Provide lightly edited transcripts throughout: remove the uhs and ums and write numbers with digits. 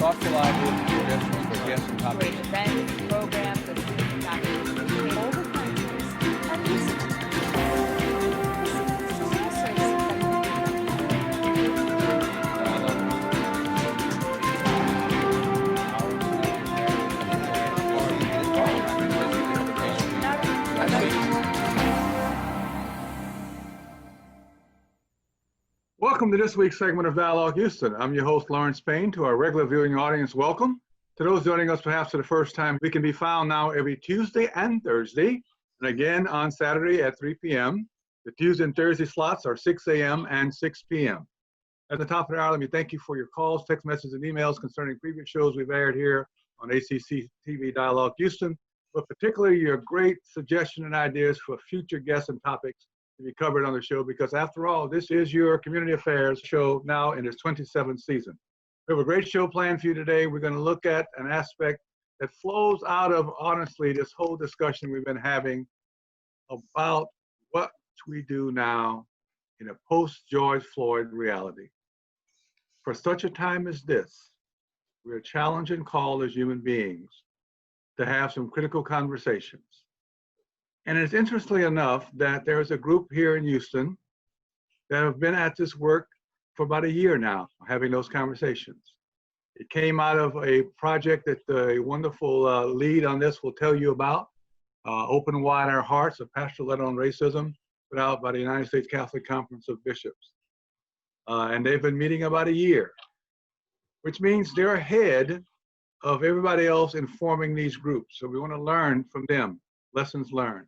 thoughtful ideas and suggestions for guests and topics. Great events, programs, and Welcome to this week's segment of Dialogue Houston. I'm your host, Laurence J. To our regular viewing audience, welcome. To those joining us perhaps for the first time, we can be found now every Tuesday and Thursday, and again on Saturday at 3 p.m. The Tuesday and Thursday slots are 6 a.m. and 6 p.m. At the top of the hour, let me thank you for your calls, text messages, and emails concerning previous shows we've aired here on ACC TV Dialogue Houston, but particularly your great suggestions and ideas for future guests and topics to be covered on the show, because after all, this is your community affairs show now in its 27th season. We have a great show planned for you today. We're going to look at an aspect that flows out of, honestly, this whole discussion we've been having about what we do now in a post-George Floyd reality. For such a time as this, we are challenged and called as human beings to have some critical conversations. And it's interestingly enough that there's a group here in Houston that have been at this work for about a year now, having those conversations. It came out of a project that the wonderful lead on this will tell you about, Open Wide Our Hearts, a pastoral letter on racism, put out by the United States Catholic Conference of Bishops. And they've been meeting about a year, which means they're ahead of everybody else in forming these groups. So we want to learn from them, lessons learned.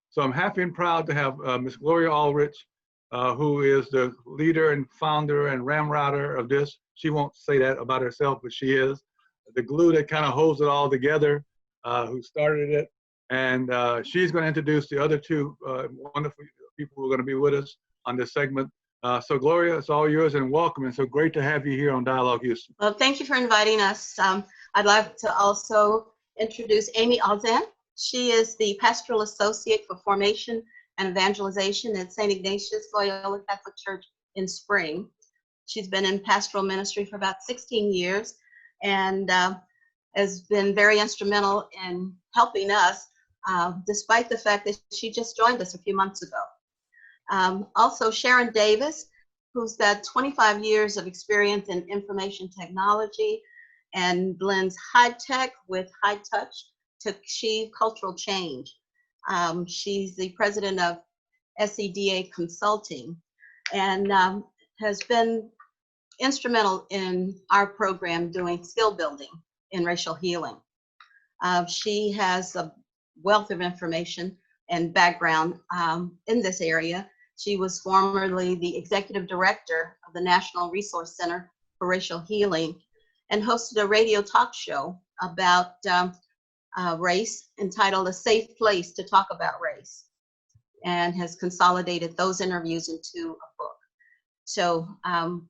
So I'm happy and proud to have Ms. Gloria Aldridge, who is the leader and founder and ramrodder of this. She won't say that about herself, but she is the glue that kind of holds it all together, who started it. And she's going to introduce the other two wonderful people who are going to be with us on this segment. So Gloria, it's all yours, and welcome. And so great to have you here on Dialogue Houston. Well, thank you for inviting us. I'd like to also introduce Amy Auzenne. She is the Pastoral Associate for Formation and Evangelization at St. Ignatius, Loyola Catholic Church in Spring. She's been in pastoral ministry for about 16 years and has been very instrumental in helping us, despite the fact that she just joined us a few months ago. Also, Sharon Davis, who's got 25 years of experience in information technology and blends high tech with high touch to achieve cultural change. She's the president of SeDa Consulting and has been instrumental in our program doing skill building in racial healing. She has a wealth of information and background in this area. She was formerly the executive director of the National Resource Center for Racial Healing and hosted a radio talk show about race entitled A Safe Place to Talk About Race, and has consolidated those interviews into a book. So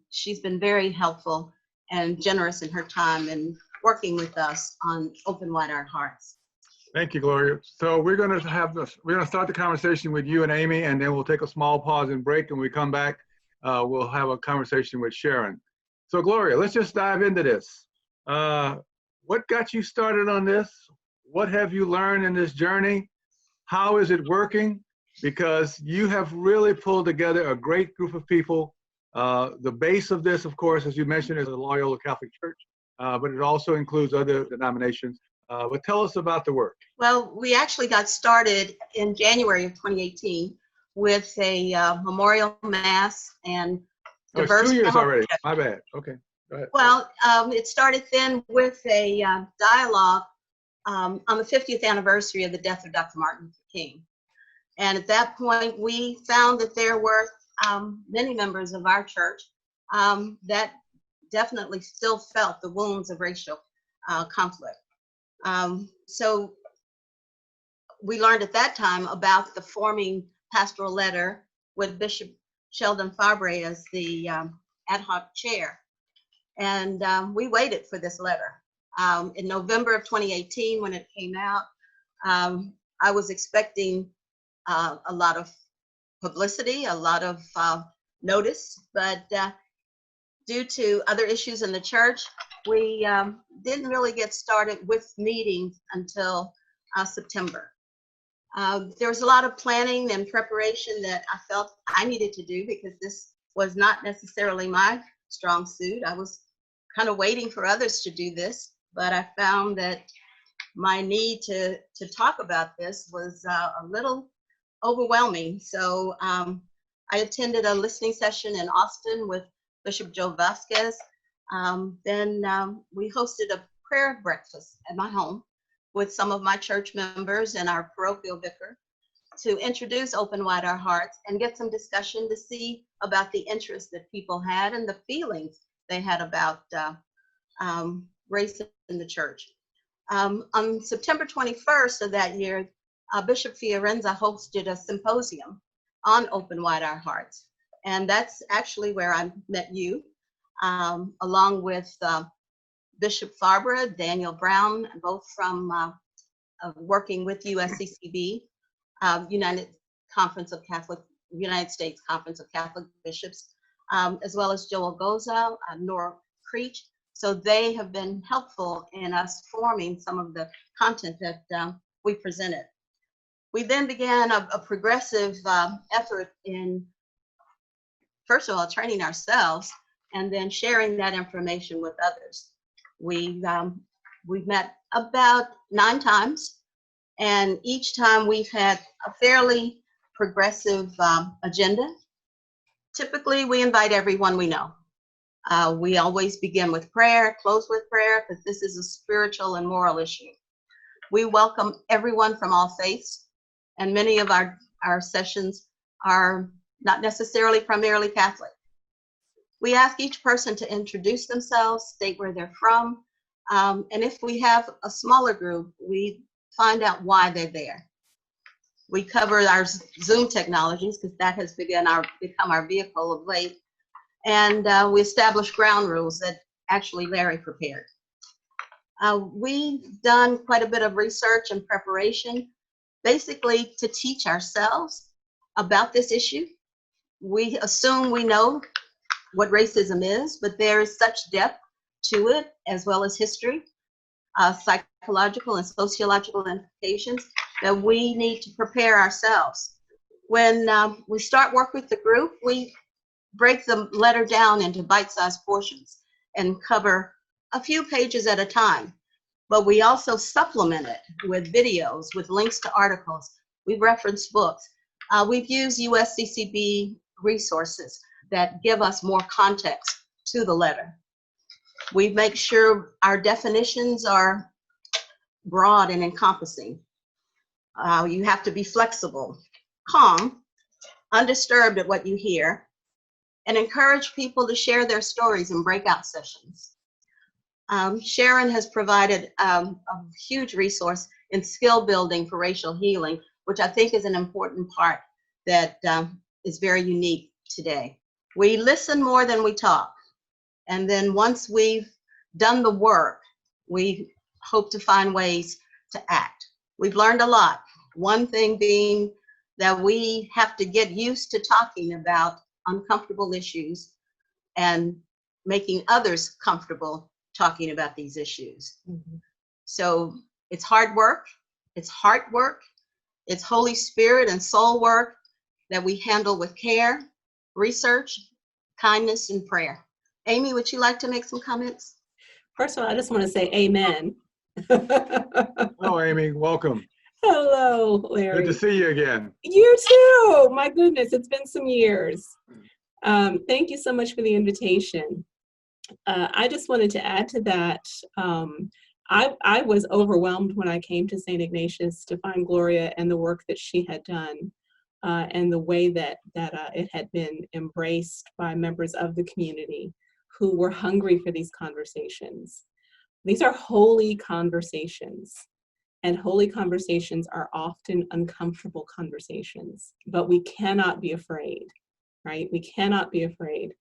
she's been very helpful and generous in her time in working with us on Open Wide Our Hearts. Thank you, Gloria. So we're going to start the conversation with you and Amy, and then we'll take a small pause and break. And when we come back, we'll have a conversation with Sharon. So Gloria, let's just dive into this. What got you started on this? What have you learned in this journey? How is it working? Because you have really pulled together a great group of people. The base of this, of course, as you mentioned, is the Loyola Catholic Church, but it also includes other denominations. But tell us about the work. Well, we actually got started in January of 2018 with a memorial mass and diverse. It's 2 years already. My bad. Okay, go ahead. Well, it started then with a dialogue on the 50th anniversary of the death of Dr. Martin Luther King. And at that point, we found that there were many members of our church that definitely still felt the wounds of racial conflict. So we learned at that time about the forming pastoral letter with Bishop Sheldon Fabre as the ad hoc chair. And we waited for this letter. In November of 2018, when it came out, I was expecting a lot of publicity, a lot of notice, but due to other issues in the church, we didn't really get started with meetings until September. There was a lot of planning and preparation that I felt I needed to do because this was not necessarily my strong suit. I was kind of waiting for others to do this, but I found that my need to talk about this was a little overwhelming. So I attended a listening session in Austin with Bishop Joe Vasquez. Then we hosted a prayer breakfast at my home with some of my church members and our parochial vicar to introduce Open Wide Our Hearts and get some discussion to see about the interest that people had and the feelings they had about race in the church. On September 21st of that year, Bishop Fiorenza hosted a symposium on Open Wide Our Hearts. And that's actually where I met you, along with Bishop Farbara, Daniel Brown, both from working with USCCB, United States Conference of Catholic Bishops, as well as Joel Goza, Nora Creech. So they have been helpful in us forming some of the content that we presented. We then began a progressive effort in, first of all, training ourselves and then sharing that information with others. We've met about 9 times, and each time we've had a fairly progressive agenda. Typically, we invite everyone we know. We always begin with prayer, close with prayer, because this is a spiritual and moral issue. We welcome everyone from all faiths, and many of our sessions are not necessarily primarily Catholic. We ask each person to introduce themselves, state where they're from, and if we have a smaller group, we find out why they're there. We cover our Zoom technologies because that has become our vehicle of late. And we established ground rules that actually Larry prepared. We've done quite a bit of research and preparation, basically to teach ourselves about this issue. We assume we know what racism is, but there is such depth to it, as well as history, psychological and sociological implications, that we need to prepare ourselves. When we start work with the group, we break the letter down into bite-sized portions and cover a few pages at a time. But we also supplement it with videos, with links to articles. We've referenced books. We've used USCCB resources that give us more context to the letter. We make sure our definitions are broad and encompassing. You have to be flexible, calm, undisturbed at what you hear, and encourage people to share their stories in breakout sessions. Sharon has provided a huge resource in skill building for racial healing, which I think is an important part that is very unique today. We listen more than we talk. And then once we've done the work, we hope to find ways to act. We've learned a lot. One thing being that we have to get used to talking about uncomfortable issues and making others comfortable talking about these issues. Mm-hmm. So it's hard work, it's heart work, it's Holy Spirit and soul work that we handle with care, research, kindness, and prayer. Amy, would you like to make some comments? First of all, I just want to say amen. Hello, Amy. Welcome. Hello, Larry. Good to see you again. You too. My goodness, it's been some years. Thank you so much for the invitation. I just wanted to add to that. I was overwhelmed when I came to St. Ignatius to find Gloria and the work that she had done, and the way that it had been embraced by members of the community who were hungry for these conversations. These are holy conversations, and holy conversations are often uncomfortable conversations, but we cannot be afraid, right? We cannot be afraid.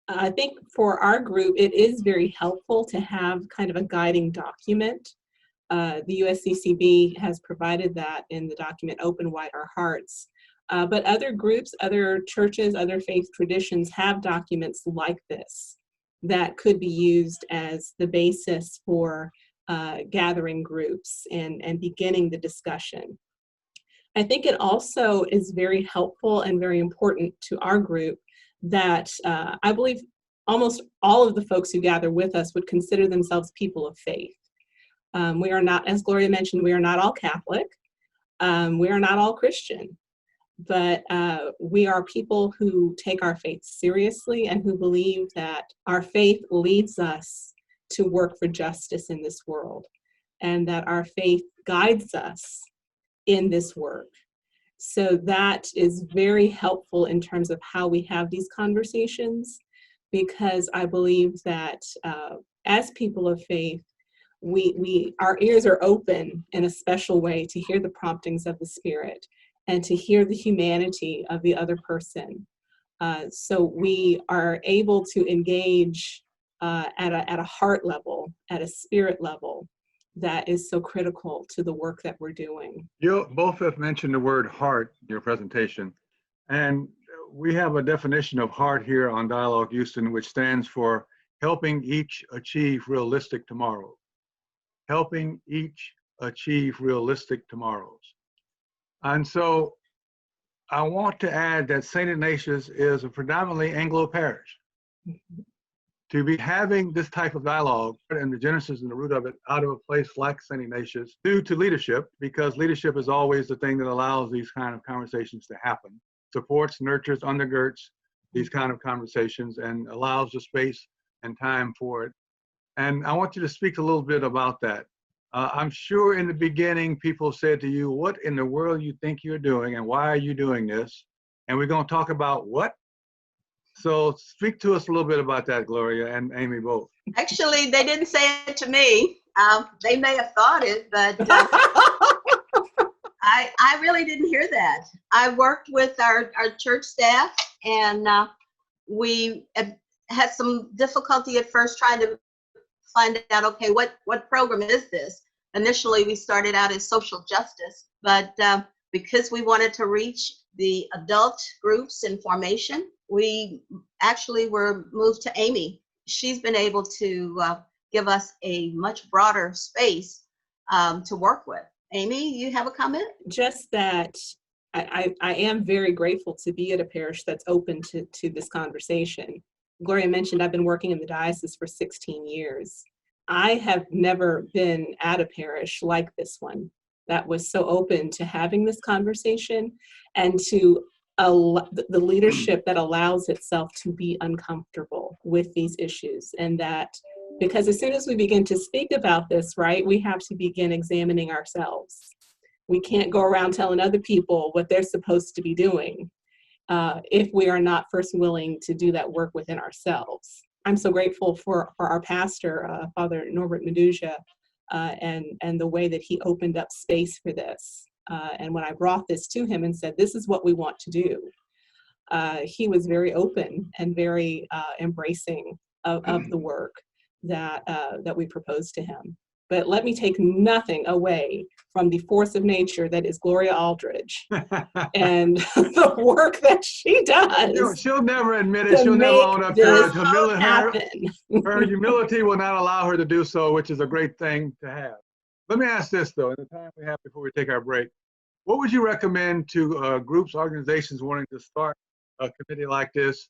I think for our group, it is very helpful to have kind of a guiding document. The USCCB has provided that in the document, Open Wide Our Hearts. But other groups, other churches, other faith traditions have documents like this that could be used as the basis for gathering groups and beginning the discussion. I think it also is very helpful and very important to our group that I believe almost all of the folks who gather with us would consider themselves people of faith. We are not, as Gloria mentioned, we are not all Catholic. We are not all Christian, but we are people who take our faith seriously and who believe that our faith leads us to work for justice in this world, and that our faith guides us in this work. So that is very helpful in terms of how we have these conversations, because I believe that as people of faith, our ears are open in a special way to hear the promptings of the Spirit and to hear the humanity of the other person. So we are able to engage at a heart level, at a spirit level, that is so critical to the work that we're doing. You both have mentioned the word heart in your presentation, and we have a definition of heart here on Dialogue Houston, which stands for helping each achieve realistic tomorrows. Helping each achieve realistic tomorrows. And so I want to add that St. Ignatius is a predominantly Anglo parish. To be having this type of dialogue and the genesis and the root of it out of a place like St. Ignatius due to leadership, because leadership is always the thing that allows these kind of conversations to happen, supports, nurtures, undergirds these kind of conversations and allows the space and time for it. And I want you to speak a little bit about that. I'm sure in the beginning, people said to you, what in the world you think you're doing and why are you doing this? And we're going to talk about what? So speak to us a little bit about that, Gloria and Amy both. Actually, they didn't say it to me. They may have thought it, but I really didn't hear that. I worked with our church staff, and we had some difficulty at first trying to find out, okay, what program is this? Initially, we started out as social justice, but because we wanted to reach the adult groups in formation, we actually were moved to Amy. She's been able to give us a much broader space to work with. Amy, you have a comment? Just that I am very grateful to be at a parish that's open to this conversation. Gloria mentioned I've been working in the diocese for 16 years. I have never been at a parish like this one that was so open to having this conversation and to the leadership that allows itself to be uncomfortable with these issues. And that because as soon as we begin to speak about this, right, we have to begin examining ourselves. We can't go around telling other people what they're supposed to be doing if we are not first willing to do that work within ourselves. I'm so grateful for our pastor, Father Norbert Meduja, and the way that he opened up space for this. And when I brought this to him and said, this is what we want to do, he was very open and very embracing of the work that we proposed to him. But let me take nothing away from the force of nature that is Gloria Aldridge and the work that she does. She'll never admit it. She'll never own up to it. Her humility will not allow her to do so, which is a great thing to have. Let me ask this, though, in the time we have before we take our break. What would you recommend to groups, organizations wanting to start a committee like this?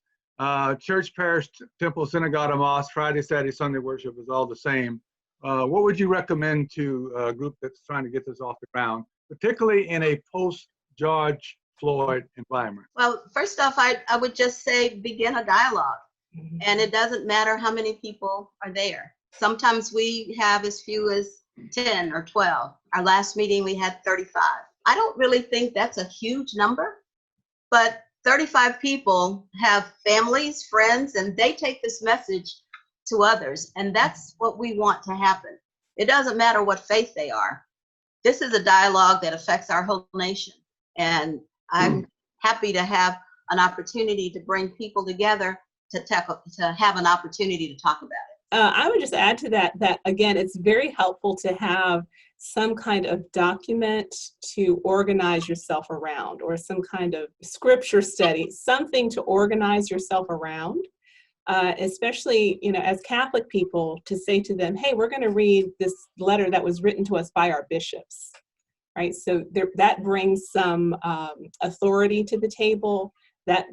Church, parish, temple, synagogue, or mosque, Friday, Saturday, Sunday worship is all the same. What would you recommend to a group that's trying to get this off the ground, particularly in a post-George Floyd environment? Well, first off, I would just say begin a dialogue. Mm-hmm. And it doesn't matter how many people are there. Sometimes we have as few as 10 or 12. Our last meeting, we had 35. I don't really think that's a huge number, but 35 people have families, friends, and they take this message to others. And that's what we want to happen. It doesn't matter what faith they are. This is a dialogue that affects our whole nation. And I'm happy to have an opportunity to bring people together to have an opportunity to talk about it. I would just add to that again, it's very helpful to have some kind of document to organize yourself around, or some kind of scripture study, something to organize yourself around, especially, as Catholic people, to say to them, hey, we're going to read this letter that was written to us by our bishops, right? So that brings some authority to the table. That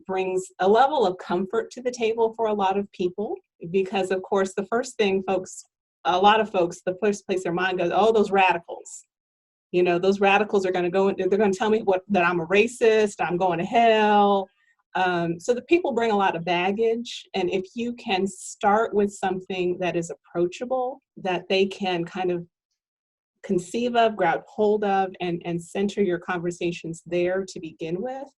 brings a level of comfort to the table for a lot of people, because of course the first thing a lot of folks, the first place their mind goes, oh, those radicals. Those radicals are going to go, they're going to tell me that I'm a racist, I'm going to hell. So the people bring a lot of baggage, and if you can start with something that is approachable, that they can kind of conceive of, grab hold of, and center your conversations there to begin with,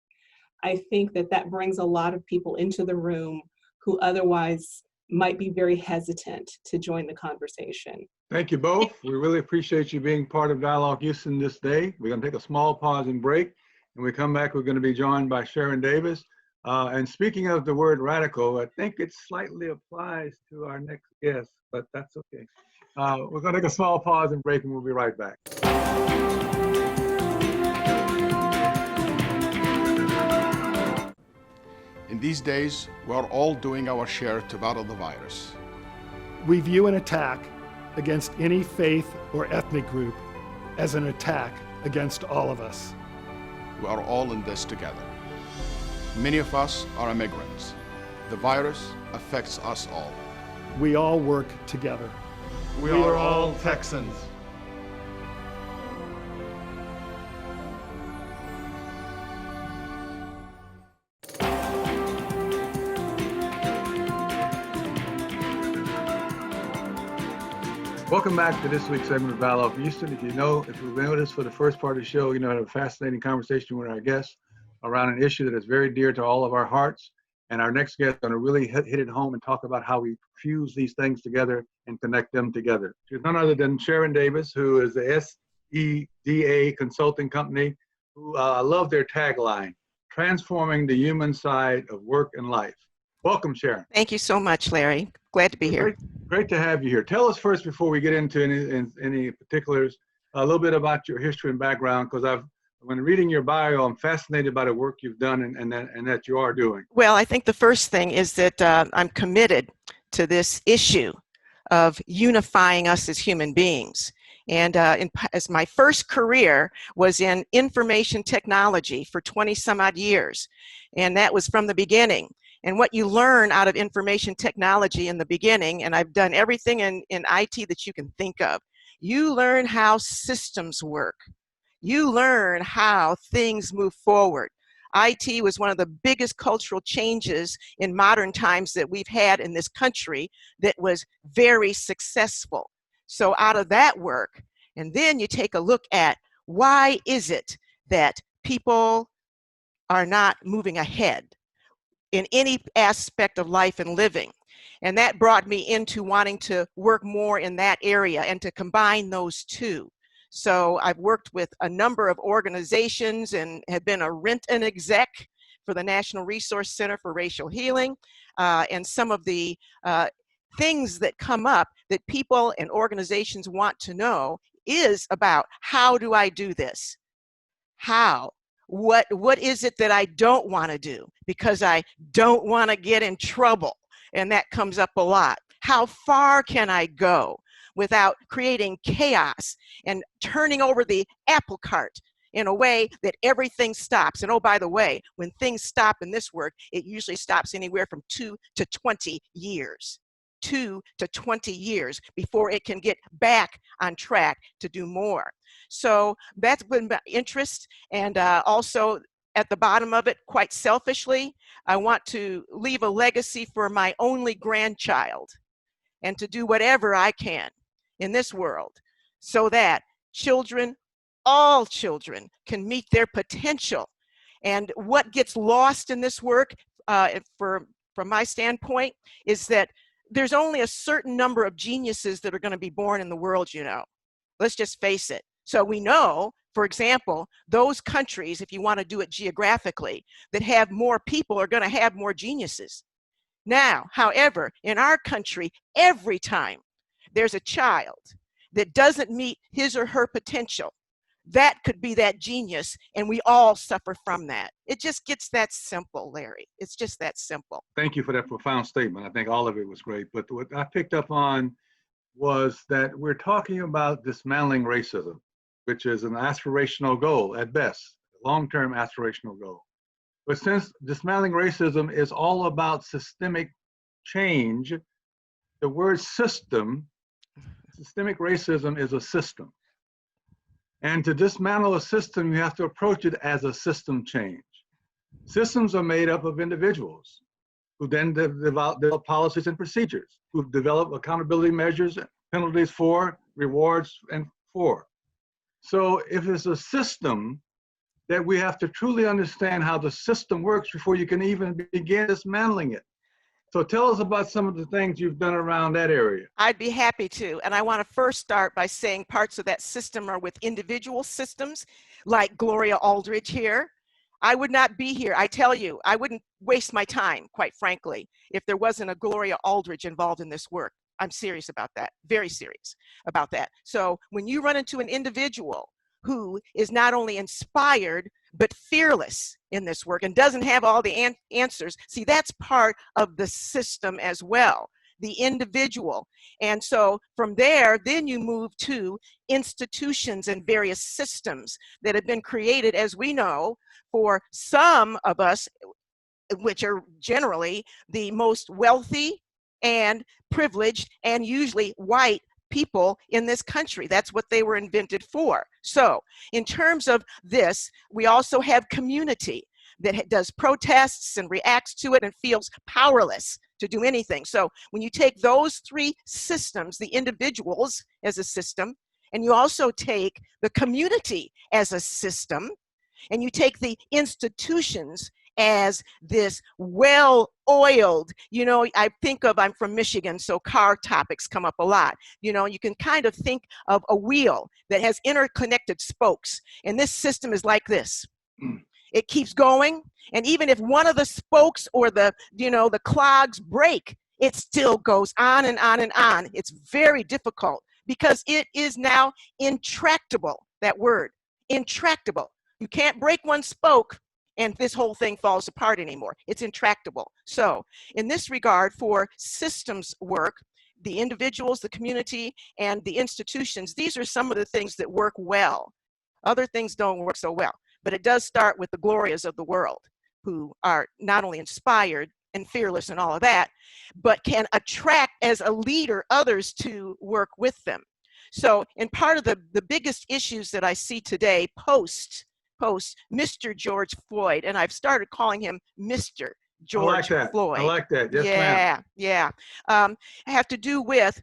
I think that brings a lot of people into the room who otherwise might be very hesitant to join the conversation. Thank you both. We really appreciate you being part of Dialogue Houston this day. We're going to take a small pause and break. When we come back, we're going to be joined by Sharon Davis. And speaking of the word radical, I think it slightly applies to our next guest, but that's okay. We're going to take a small pause and break, and we'll be right back. In these days, we're all doing our share to battle the virus. We view an attack against any faith or ethnic group as an attack against all of us. We are all in this together. Many of us are immigrants. The virus affects us all. We all work together. We are all Texans. Welcome back to this week's segment of Dialogue Houston. If you've been with us for the first part of the show, I had a fascinating conversation with our guests around an issue that is very dear to all of our hearts. And our next guest is going to really hit it home and talk about how we fuse these things together and connect them together. She's none other than Sharon Davis, who is the SeDa consulting company, who I love their tagline, transforming the human side of work and life. Welcome, Sharon. Thank you so much, Larry. Glad to be here. Great to have you here. Tell us first, before we get into any particulars, a little bit about your history and background, because when reading your bio, I'm fascinated by the work you've done and that you are doing. Well, I think the first thing is that I'm committed to this issue of unifying us as human beings. And as my first career was in information technology for 20 some odd years. And that was from the beginning. And what you learn out of information technology in the beginning, and I've done everything in IT that you can think of, you learn how systems work. You learn how things move forward. IT was one of the biggest cultural changes in modern times that we've had in this country that was very successful. So out of that work, and then you take a look at why is it that people are not moving ahead in any aspect of life and living. And that brought me into wanting to work more in that area and to combine those two. So I've worked with a number of organizations and have been a rent-an exec for the National Resource Center for Racial Healing. And some of the things that come up that people and organizations want to know is about, how do I do this? How? What is it that I don't want to do? Because I don't want to get in trouble. And that comes up a lot. How far can I go without creating chaos and turning over the apple cart in a way that everything stops? And oh, by the way, when things stop in this work, it usually stops anywhere from 2 to 20 years. 2 to 20 years before it can get back on track to do more. So that's been my interest. And also at the bottom of it, quite selfishly, I want to leave a legacy for my only grandchild and to do whatever I can in this world so that children, all children, can meet their potential. And what gets lost in this work, from my standpoint, is that there's only a certain number of geniuses that are going to be born in the world, Let's just face it. So we know, for example, those countries, if you want to do it geographically, that have more people are going to have more geniuses. Now, however, in our country, every time there's a child that doesn't meet his or her potential, that could be that genius, and we all suffer from that. It just gets that simple, Larry. It's just that simple. Thank you for that profound statement. I think all of it was great. But what I picked up on was that we're talking about dismantling racism, which is an aspirational goal at best, long-term aspirational goal. But since dismantling racism is all about systemic change, the word systemic racism is a system. And to dismantle a system, you have to approach it as a system change. Systems are made up of individuals who then develop policies and procedures, who develop accountability measures, penalties for, rewards and for. So if it's a system, that we have to truly understand how the system works before you can even begin dismantling it. So tell us about some of the things you've done around that area. I'd be happy to. And I want to first start by saying parts of that system are with individual systems, like Gloria Aldridge here. I would not be here. I tell you, I wouldn't waste my time, quite frankly, if there wasn't a Gloria Aldridge involved in this work. I'm serious about that, very serious about that. So when you run into an individual who is not only inspired, but fearless in this work and doesn't have all the answers, see, that's part of the system as well, the individual. And so from there, then you move to institutions and various systems that have been created, as we know, for some of us, which are generally the most wealthy and privileged and usually white people in this country. That's what they were invented for. So in terms of this, we also have community that does protests and reacts to it and feels powerless to do anything. So when you take those three systems, the individuals as a system, and you also take the community as a system, and you take the institutions as this well-oiled, you know, I'm from Michigan, so car topics come up a lot. You know, you can kind of think of a wheel that has interconnected spokes, and this system is like this. It keeps going, and even if one of the spokes or the clogs break, it still goes on and on and on. It's very difficult because it is now intractable, that word, intractable. You can't break one spoke and this whole thing falls apart anymore. It's intractable. So in this regard, for systems work, the individuals, the community, and the institutions, these are some of the things that work well. Other things don't work so well, but it does start with the Glorias of the world, who are not only inspired and fearless and all of that, but can attract as a leader others to work with them. So in part of the biggest issues that I see today post Mr. George Floyd, and I've started calling him Mr. George Floyd. I like that. Yes, ma'am. Yeah. Have to do with,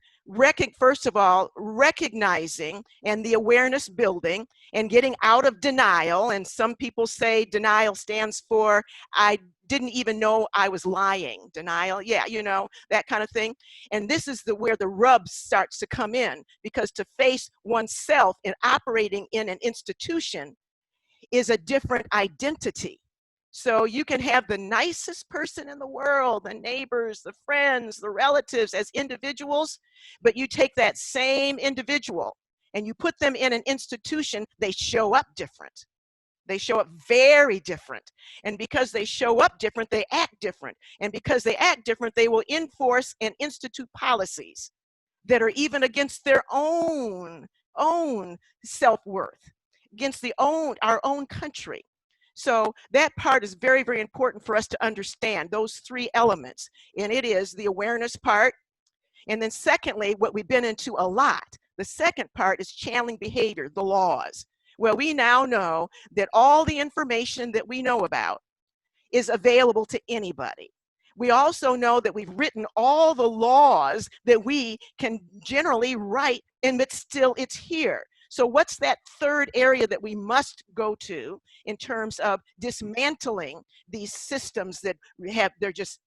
first of all, recognizing and the awareness building and getting out of denial. And some people say denial stands for, I didn't even know I was lying. Denial, yeah, you know, that kind of thing. And this is where the rub starts to come in, because to face oneself in operating in an institution is a different identity. So you can have the nicest person in the world, the neighbors, the friends, the relatives as individuals, but you take that same individual and you put them in an institution, they show up different. They show up very different. And because they show up different, they act different. And because they act different, they will enforce and institute policies that are even against their own self-worth, against our own country. So that part is very, very important for us to understand, those three elements. And it is the awareness part. And then secondly, what we've been into a lot, the second part is channeling behavior, the laws. Well, we now know that all the information that we know about is available to anybody. We also know that we've written all the laws that we can generally write, and but still it's here. So what's that third area that we must go to in terms of dismantling these systems that we have, they just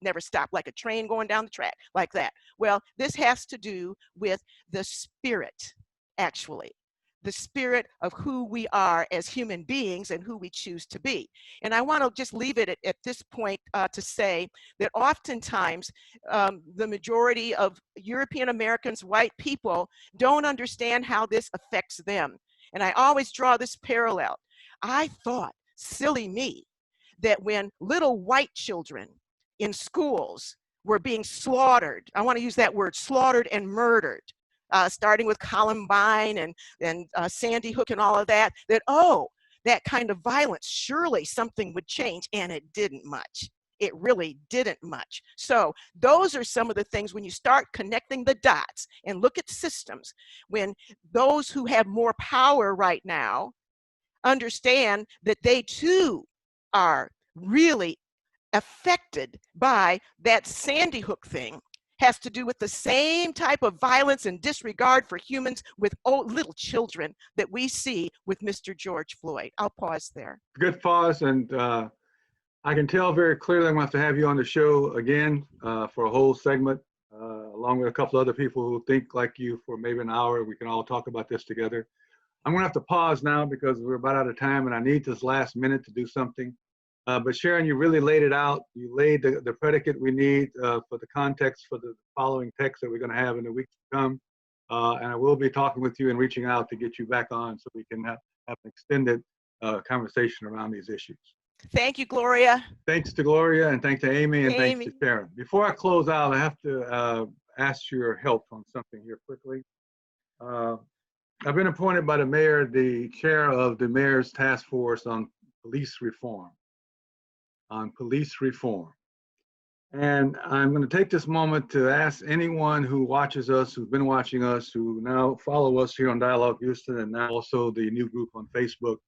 never stop, like a train going down the track, like that? Well, this has to do with the spirit, actually. The spirit of who we are as human beings and who we choose to be. And I want to just leave it at this point to say that oftentimes the majority of European Americans, white people, don't understand how this affects them. And I always draw this parallel. I thought, silly me, that when little white children in schools were being slaughtered, I want to use that word, slaughtered and murdered, starting with Columbine and Sandy Hook and all of that, that kind of violence, surely something would change, and it didn't much. It really didn't much. So those are some of the things when you start connecting the dots and look at systems, when those who have more power right now understand that they too are really affected by that Sandy Hook thing, has to do with the same type of violence and disregard for humans with little children that we see with Mr. George Floyd. I'll pause there. Good pause, and I can tell very clearly I'm going to have you on the show again for a whole segment, along with a couple other people who think like you for maybe an hour. We can all talk about this together. I'm going to have to pause now because we're about out of time, and I need this last minute to do something. But Sharon, you really laid it out. You laid the predicate we need for the context for the following text that we're going to have in the weeks to come. And I will be talking with you and reaching out to get you back on so we can have an extended conversation around these issues. Thank you, Gloria. Thanks to Gloria, and thanks to Amy, and Amy. thanks to Sharon. Before I close out, I have to ask your help on something here quickly. I've been appointed by the mayor the chair of the mayor's task force on police reform. And I'm going to take this moment to ask anyone who watches us, who's been watching us, who now follow us here on Dialogue Houston, and now also the new group on Facebook,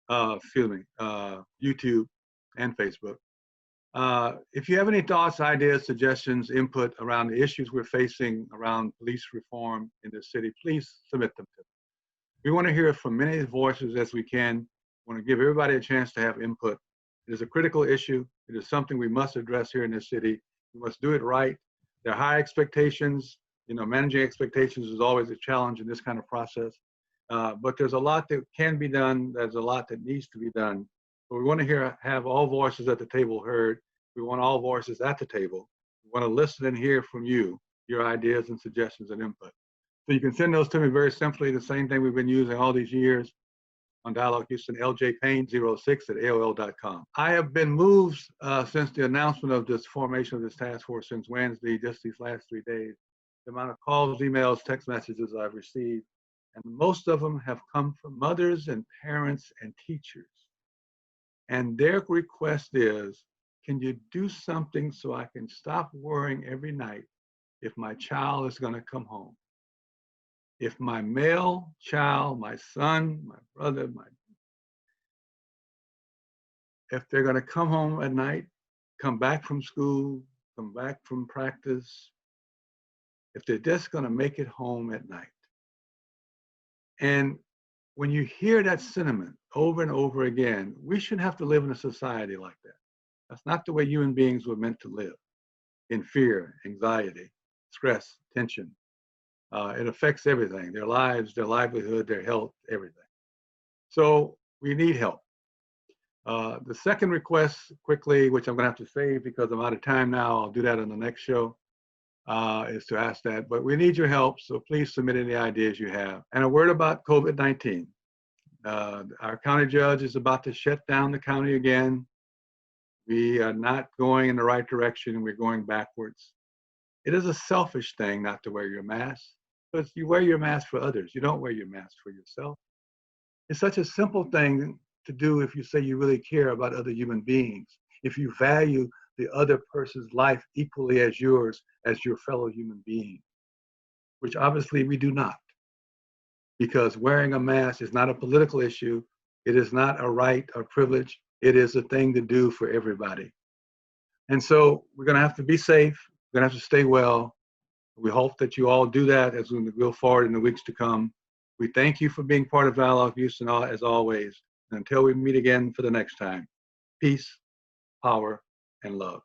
YouTube and Facebook. If you have any thoughts, ideas, suggestions, input around the issues we're facing around police reform in the city, please submit them to us. We want to hear from many voices as we can. We want to give everybody a chance to have input. It is a critical issue. It is something we must address here in this city. We must do it right. There are high expectations. Managing expectations is always a challenge in this kind of process. But there's a lot that can be done. There's a lot that needs to be done. But we want to have all voices at the table heard. We want all voices at the table. We want to listen and hear from you, your ideas and suggestions and input. So you can send those to me very simply, the same thing we've been using all these years on Dialogue Houston, ljpayne06@aol.com. I have been moved since the announcement of this formation of this task force since Wednesday, just these last 3 days, the amount of calls, emails, text messages I've received. And most of them have come from mothers and parents and teachers. And their request is, can you do something so I can stop worrying every night if my child is going to come home? If my male child, my son, my brother, if they're going to come home at night, come back from school, come back from practice, if they're just going to make it home at night. And when you hear that sentiment over and over again, we shouldn't have to live in a society like that. That's not the way human beings were meant to live, in fear, anxiety, stress, tension. It affects everything, their lives, their livelihood, their health, everything. So we need help. The second request, quickly, which I'm going to have to save because I'm out of time now, I'll do that on the next show, is to ask that. But we need your help, so please submit any ideas you have. And a word about COVID-19. Our county judge is about to shut down the county again. We are not going in the right direction, we're going backwards. It is a selfish thing not to wear your mask, because you wear your mask for others. You don't wear your mask for yourself. It's such a simple thing to do if you say you really care about other human beings, if you value the other person's life equally as yours, as your fellow human being, which obviously we do not. Because wearing a mask is not a political issue. It is not a right or privilege. It is a thing to do for everybody. And so we're going to have to be safe. We're going to have to stay well. We hope that you all do that as we go forward in the weeks to come. We thank you for being part of Dialogue Houston as always. And until we meet again for the next time, peace, power, and love.